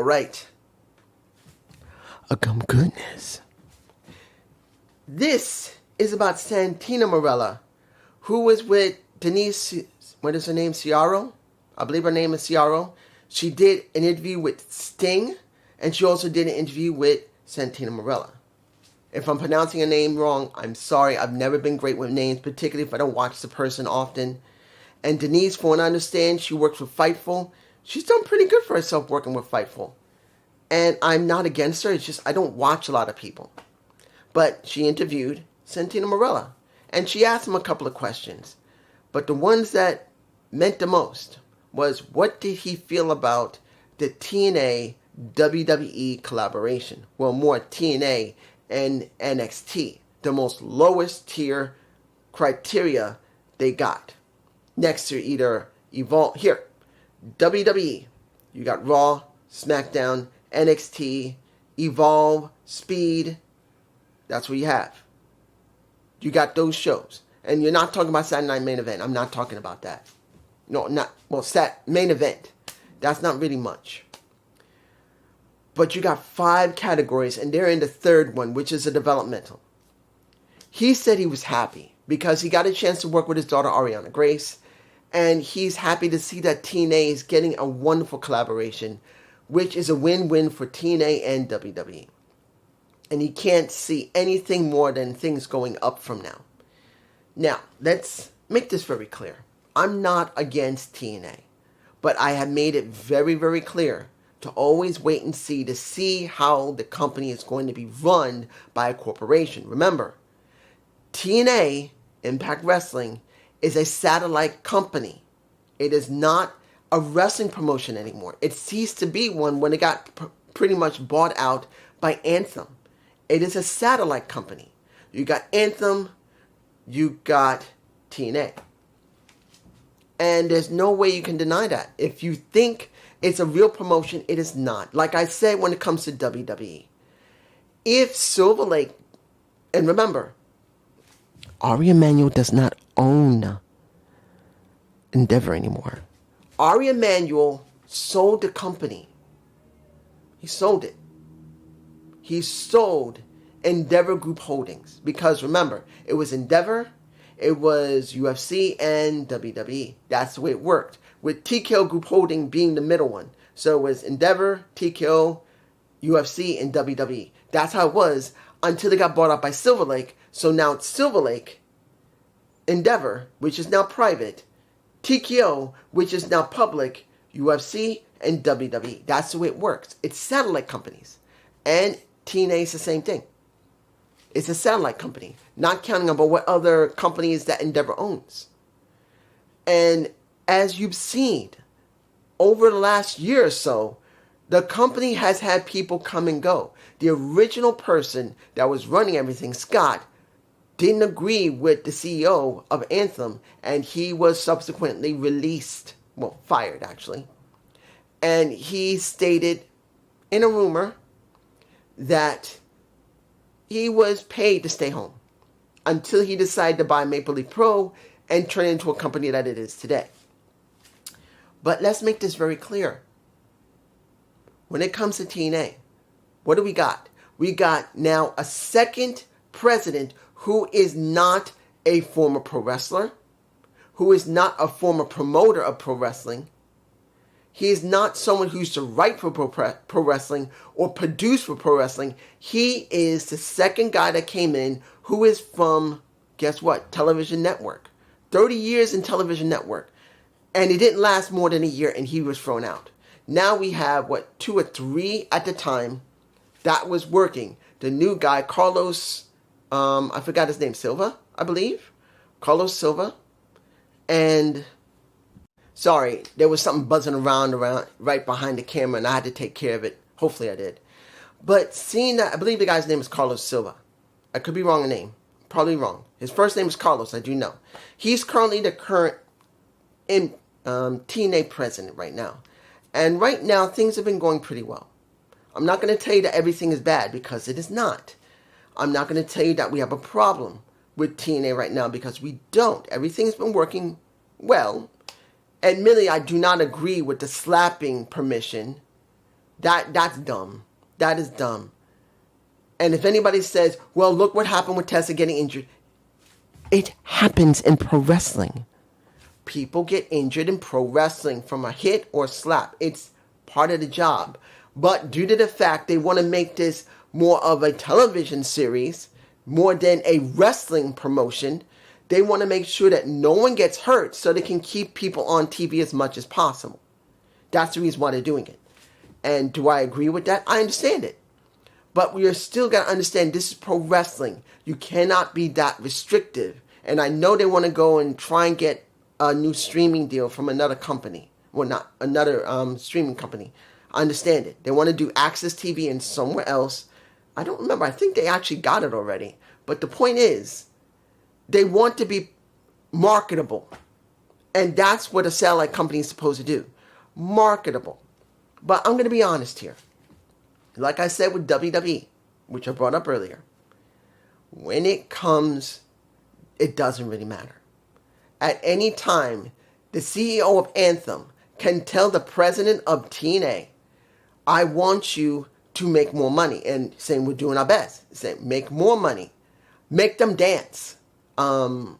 All right. Goodness. This is about Santino Marella, who was with Denise, what is her name, Ciaro? I believe her name is Ciaro. She did an interview with Sting, and she also did an interview with Santino Marella. If I'm pronouncing a name wrong, I'm sorry. I've never been great with names, particularly if I don't watch the person often. And Denise, for what I understand, she works with Fightful. She's done pretty good for herself working with Fightful. And I'm not against her. It's just I don't watch a lot of people. But she interviewed Santino Marella. And she asked him a couple of questions. But the ones that meant the most was, what did he feel about the TNA WWE collaboration? Well, more TNA and NXT. The most lowest tier criteria they got. Next to either Evolve. Here, WWE. You got Raw, SmackDown, NXT, Evolve, Speed. That's what you have. You got those shows. And you're not talking about Saturday Night Main Event. I'm not talking about that. No, not, well, Main Event. That's not really much. But you got 5 categories, and they're in the third one, which is a developmental. He said he was happy because he got a chance to work with his daughter, Ariana Grace, and he's happy to see that TNA is getting a wonderful collaboration, which is a win-win for TNA and WWE. And he can't see anything more than things going up from now. Now, let's make this very clear. I'm not against TNA, but I have made it very, very clear to always wait and see how the company is going to be run by a corporation. Remember, TNA, Impact Wrestling, is a satellite company. It is not a wrestling promotion anymore. It ceased to be one when it got pretty much bought out by Anthem. It is a satellite company. You got Anthem, you got TNA. And there's no way you can deny that. If you think it's a real promotion, it is not. Like I said when it comes to WWE. If Silver Lake, and remember, Ari Emanuel does not own Endeavor anymore. Ari Emanuel sold the company. He sold it. He sold Endeavor Group Holdings. Because remember, it was Endeavor, it was UFC, and WWE. That's the way it worked. With TKO Group Holding being the middle one. So it was Endeavor, TKO, UFC, and WWE. That's how it was until it got bought out by Silver Lake. So now it's Silver Lake, Endeavor, which is now private, TKO, which is now public, UFC, and WWE. That's the way it works. It's satellite companies. And TNA is the same thing. It's a satellite company, not counting about what other companies that Endeavor owns. And as you've seen, over the last year or so, the company has had people come and go. The original person that was running everything, Scott, didn't agree with the CEO of Anthem, and he was subsequently released, well, fired actually. And he stated in a rumor that he was paid to stay home until he decided to buy Maple Leaf Pro and turn it into a company that it is today. But let's make this very clear. When it comes to TNA, what do we got? We got now a second president who is not a former pro wrestler, who is not a former promoter of pro wrestling. He is not someone who used to write for pro wrestling or produce for pro wrestling. He is the second guy that came in who is from, guess what, Television Network. 30 years in Television Network. And it didn't last more than a year and he was thrown out. Now we have, 2 or 3 at the time that was working. The new guy, Carlos, I forgot his name, Silva, I believe. Carlos Silva. And, sorry, there was something buzzing around right behind the camera and I had to take care of it. Hopefully I did. But seeing that, I believe the guy's name is Carlos Silva. I could be wrong in name. Probably wrong. His first name is Carlos, I do know. He's currently the current TNA president right now. And right now, things have been going pretty well. I'm not going to tell you that everything is bad, because it is not. I'm not going to tell you that we have a problem with TNA right now, because we don't. Everything's been working well. Admittedly, I do not agree with the slapping permission That's dumb. That is dumb. And if anybody says, well, look what happened with Tessa getting injured. It happens in pro wrestling. People get injured in pro wrestling from a hit or slap. It's part of the job. But due to the fact they want to make this more of a television series, more than a wrestling promotion, they want to make sure that no one gets hurt so they can keep people on TV as much as possible. That's the reason why they're doing it. And do I agree with that? I understand it. But we are still got to understand this is pro wrestling. You cannot be that restrictive. And I know they want to go and try and get a new streaming deal from another company. Well, not another streaming company. I understand it. They want to do Access TV and somewhere else. I don't remember. I think they actually got it already. But the point is, they want to be marketable. And that's what a satellite company is supposed to do. Marketable. But I'm going to be honest here. Like I said with WWE, which I brought up earlier, when it comes, it doesn't really matter. At any time, the CEO of Anthem can tell the president of TNA, I want you to make more money. And saying we're doing our best. Saying make more money. Make them dance. Well,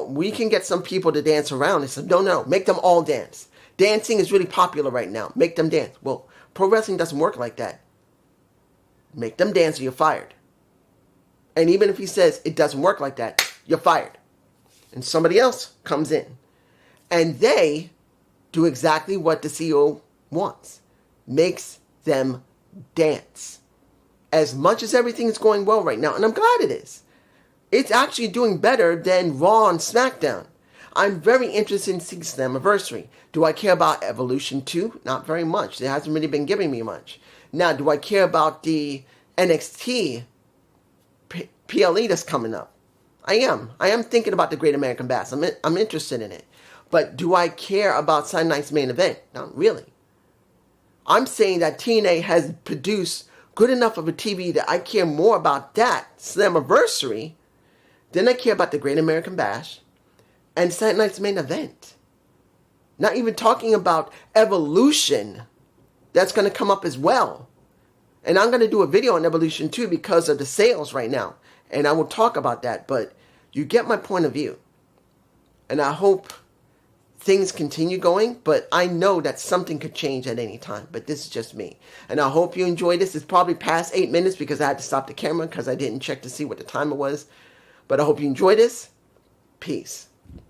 we can get some people to dance around. And say, no, make them all dance. Dancing is really popular right now. Make them dance. Well, pro wrestling doesn't work like that. Make them dance or you're fired. And even if he says it doesn't work like that, you're fired. And somebody else comes in. And they do exactly what the CEO wants. Makes them dance. As much as everything is going well right now, and I'm glad it is, it's actually doing better than Raw and SmackDown. I'm very interested in seeing Slammiversary. Do I care about Evolution 2? Not very much. It hasn't really been giving me much. Now, do I care about the NXT PLE that's coming up? I am. I am thinking about the Great American Bash. I'm interested in it. But do I care about Saturday Night's Main Event? Not really. I'm saying that TNA has produced good enough of a TV that I care more about that Slammiversary than I care about the Great American Bash and Saturday Night's Main Event. Not even talking about Evolution. That's going to come up as well. And I'm going to do a video on Evolution 2 because of the sales right now. And I will talk about that. But you get my point of view. And I hope things continue going. But I know that something could change at any time. But this is just me. And I hope you enjoyed this. It's probably past 8 minutes because I had to stop the camera because I didn't check to see what the timer was. But I hope you enjoyed this. Peace.